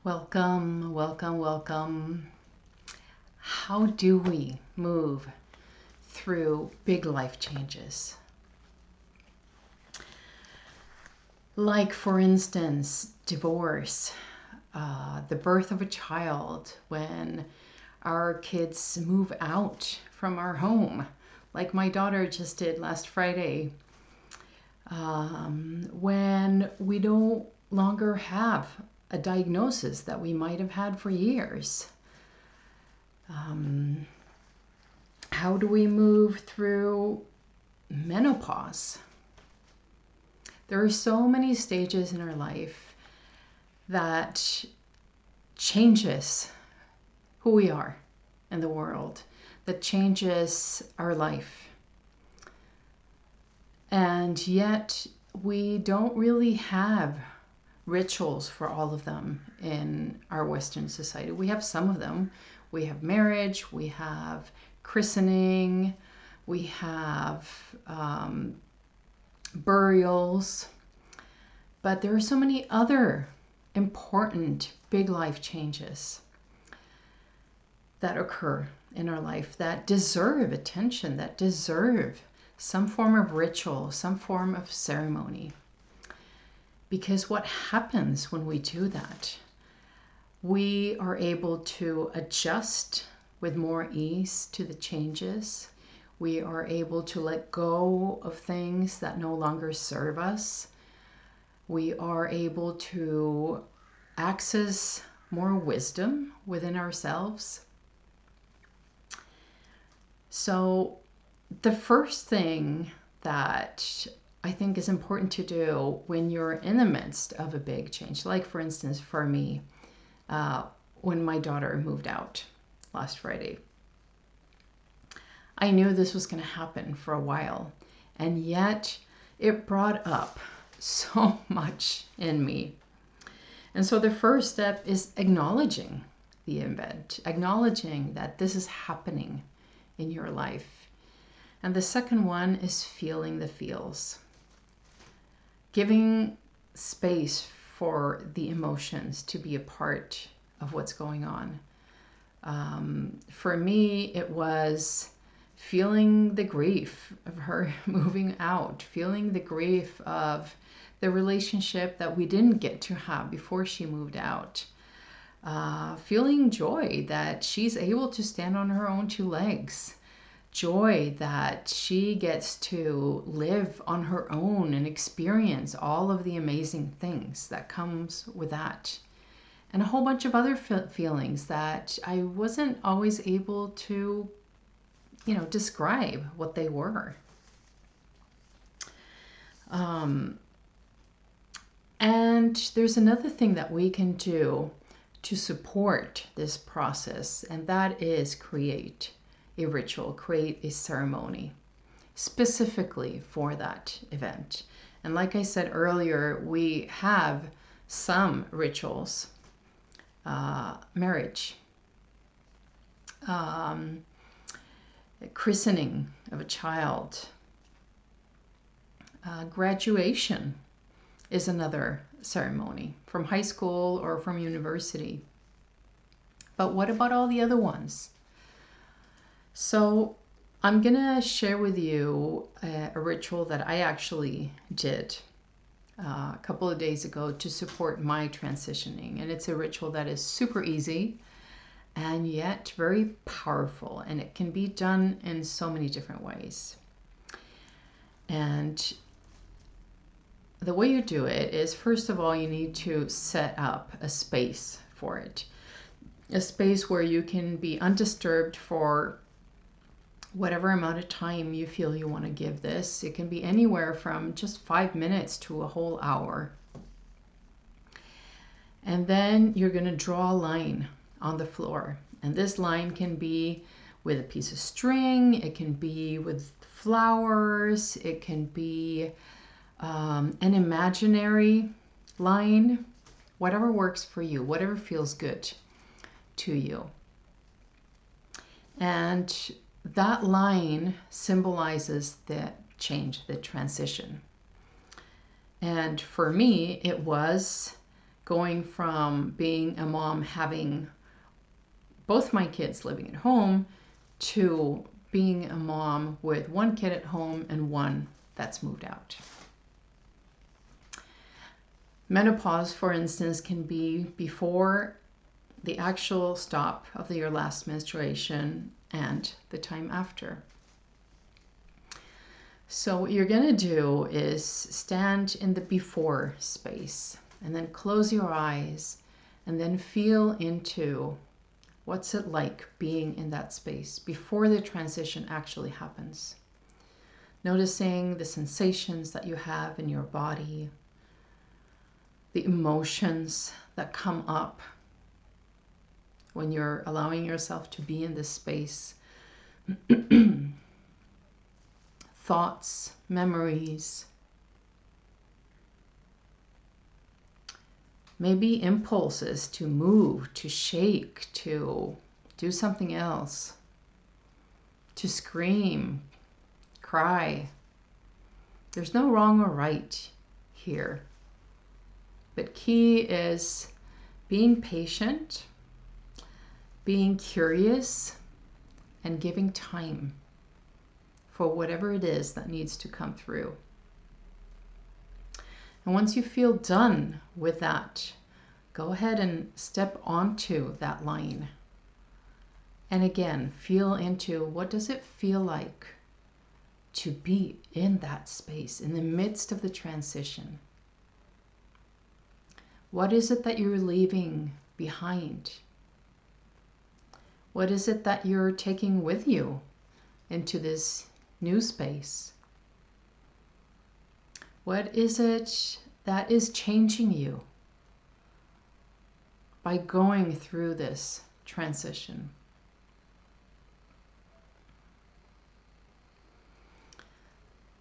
Welcome, welcome, welcome. How do we move through big life changes? Like, for instance, divorce, the birth of a child, when our kids move out from our home, like my daughter just did last Friday, when we no longer have a diagnosis that we might have had for years. How do we move through menopause? There are so many stages in our life that changes who we are in the world, that changes our life. And yet we don't really have rituals for all of them in our Western society. We have some of them. We have marriage, we have christening, we have burials, but there are so many other important big life changes that occur in our life that deserve attention, that deserve some form of ritual, some form of ceremony. Because what happens when we do that? We are able to adjust with more ease to the changes. We are able to let go of things that no longer serve us. We are able to access more wisdom within ourselves. So the first thing that I think is important to do when you're in the midst of a big change, like for instance for me, when my daughter moved out last Friday. I knew this was going to happen for a while, and yet it brought up so much in me. And so the first step is acknowledging the event, acknowledging that this is happening in your life. And the second one is feeling the feels, giving space for the emotions to be a part of what's going on. For me, it was feeling the grief of her moving out, feeling the grief of the relationship that we didn't get to have before she moved out, feeling joy that she's able to stand on her own two legs, joy that she gets to live on her own and experience all of the amazing things that comes with that, and a whole bunch of other feelings that I wasn't always able to, describe what they were. And there's another thing that we can do to support this process, and that is create a ritual, create a ceremony specifically for that event. And like I said earlier, we have some rituals, marriage, christening of a child, graduation is another ceremony from high school or from university. But what about all the other ones? So I'm gonna share with you a ritual that I actually did a couple of days ago to support my transitioning. And it's a ritual that is super easy and yet very powerful, and it can be done in so many different ways. And the way you do it is, first of all, you need to set up a space for it. A space where you can be undisturbed for whatever amount of time you feel you want to give this. It can be anywhere from just 5 minutes to a whole hour. And then you're going to draw a line on the floor. And this line can be with a piece of string, it can be with flowers, it can be an imaginary line, whatever works for you, whatever feels good to you. And that line symbolizes the change, the transition. And for me, it was going from being a mom, having both my kids living at home, to being a mom with one kid at home and one that's moved out. Menopause, for instance, can be before the actual stop of your last menstruation and the time after. So what you're going to do is stand in the before space and then close your eyes and then feel into what's it like being in that space before the transition actually happens. Noticing the sensations that you have in your body, the emotions that come up when you're allowing yourself to be in this space. Thoughts, memories, maybe impulses to move, to shake, to do something else, to scream, cry. There's no wrong or right here. But key is being patient, being curious, and giving time for whatever it is that needs to come through. And once you feel done with that, go ahead and step onto that line. And again, feel into what does it feel like to be in that space, in the midst of the transition. What is it that you're leaving behind? What is it that you're taking with you into this new space? What is it that is changing you by going through this transition?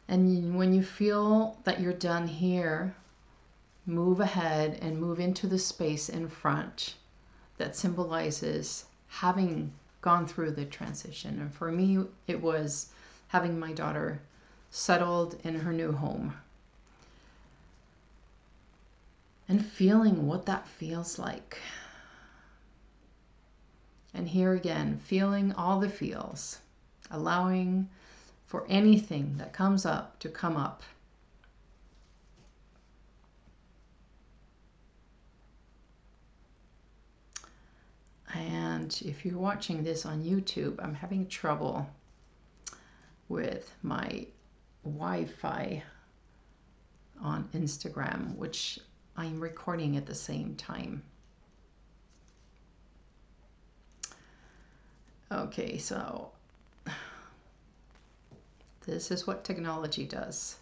And when you feel that you're done here, move ahead and move into the space in front that symbolizes having gone through the transition. And for me, it was having my daughter settled in her new home and feeling what that feels like. And here again, feeling all the feels, allowing for anything that comes up to come up. And if you're watching this on YouTube, I'm having trouble with my Wi-Fi on Instagram, which I'm recording at the same time. Okay, so this is what technology does.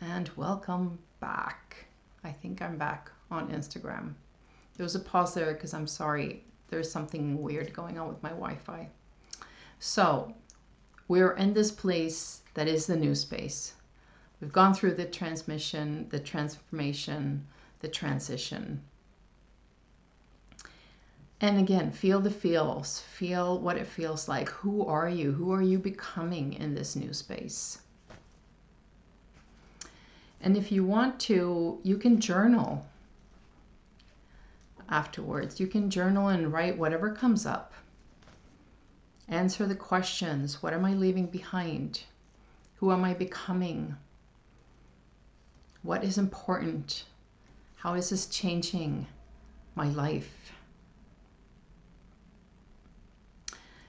And welcome back. I think I'm back on Instagram. There was a pause there because I'm sorry. There's something weird going on with my Wi-Fi. So we're in this place that is the new space. We've gone through the transmission, the transformation, the transition. And again, feel the feels. Feel what it feels like. Who are you? Who are you becoming in this new space? And if you want to, you can journal afterwards. You can journal and write whatever comes up. Answer the questions. What am I leaving behind? Who am I becoming? What is important? How is this changing my life?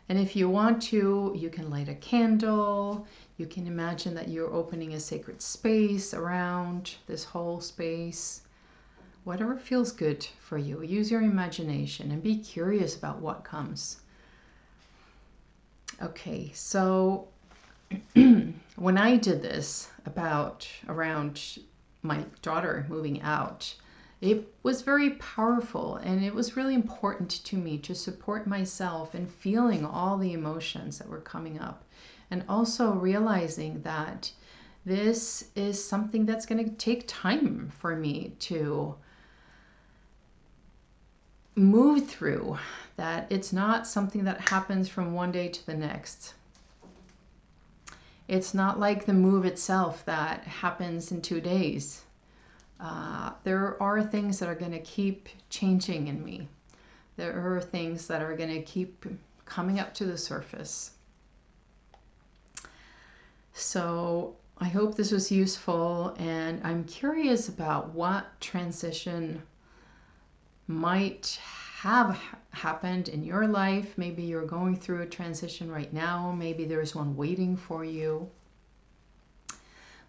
And if you want to, you can light a candle. You can imagine that you're opening a sacred space around this whole space. Whatever feels good for you. Use your imagination and be curious about what comes. Okay, so when I did this around my daughter moving out, it was very powerful, and it was really important to me to support myself in feeling all the emotions that were coming up, and also realizing that this is something that's going to take time for me to move through, that it's not something that happens from one day to the next. It's not like the move itself that happens in 2 days. There are things that are going to keep changing in me. There are things that are going to keep coming up to the surface. So I hope this was useful, and I'm curious about what transition might have happened in your life. Maybe you're going through a transition right now. Maybe there's one waiting for you.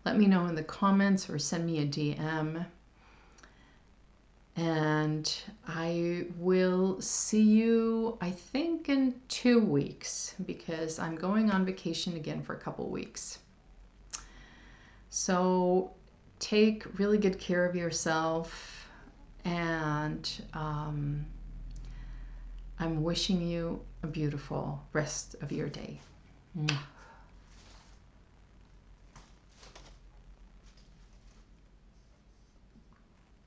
Let me know in the comments or send me a DM. And I will see you, I think, in 2 weeks, because I'm going on vacation again for a couple weeks. So take really good care of yourself, and I'm wishing you a beautiful rest of your day.